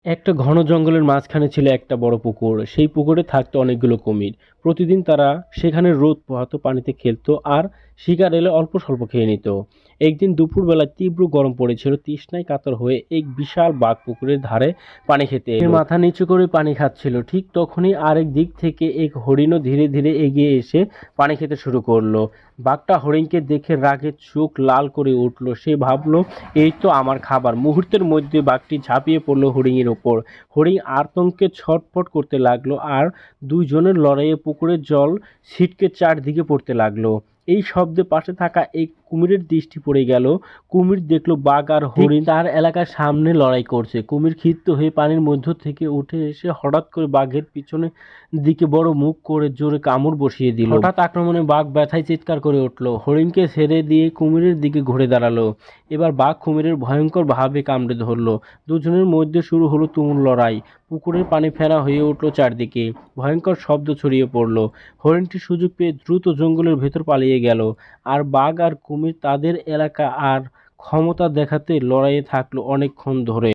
একটা ঘন জঙ্গলের মাঝখানে ছিল একটা বড় পুকুর। সেই পুকুরে থাকতো অনেকগুলো কুমির। প্রতিদিন তারা সেখানে রোদ পোহাতো, পানিতে খেলতো আর শিকার এলে অল্প স্বল্প খেয়ে নিত। একদিন দুপুরবেলায় তীব্র গরম পড়েছিল। তৃষ্ণায় কাতর হয়ে এক বিশাল বাঘ পুকুরের ধারে পানি খেতে এলো। সে মাথা নিচু করে পানি খাচ্ছিল। ঠিক তখনই আরেক দিক থেকে এক হরিণও ধীরে ধীরে এগিয়ে এসে পানি খেতে শুরু করলো। বাঘটা হরিণকে দেখে রাগে চোখ লাল করে উঠল। সে ভাবলো, এই তো আমার খাবার। মুহূর্তের মধ্যে বাঘটি ঝাঁপিয়ে পড়ল হরিণের ওপর। হরিণ আতঙ্কে ছটফট করতে লাগলো আর দুইজনের লড়াইয়ে পুকুরের জল ছিটকে চারদিকে পড়তে লাগলো। এই শব্দে পাশে থাকা এক কুমিরের দৃষ্টি পড়ে গেল। কুমির দেখলো বাঘ আর হরিণ তার এলাকার সামনে লড়াই করছে। কুমির ক্ষিপ্ত হয়ে পানির মধ্য থেকে উঠে এসে হঠাৎ করে বাঘের পিছনে দিকে বড় মুখ করে জোরে কামড় বসিয়ে দিল। হঠাৎ আক্রমণে বাঘ ব্যথায় চিৎকার করে উঠল। হরিণকে ছেড়ে দিয়ে কুমিরের দিকে ঘুরে দাঁড়ালো। এবার বাঘ কুমিরের ভয়ঙ্কর ভাবে কামড়ে ধরল। দুজনের মধ্যে শুরু হলো তুমুল লড়াই। পুকুরের পানি ফেনা হয়ে উঠল চারদিকে। ভয়ঙ্কর শব্দ ছড়িয়ে পড়ল। হরিণটি সুযোগ পেয়ে দ্রুত জঙ্গলের ভেতর পালিয়ে গেল। আর বাঘ আর কুমির তাদের এলাকা আর ক্ষমতা দেখাতে লড়াইয়ে থাকলো অনেকক্ষণ ধরে।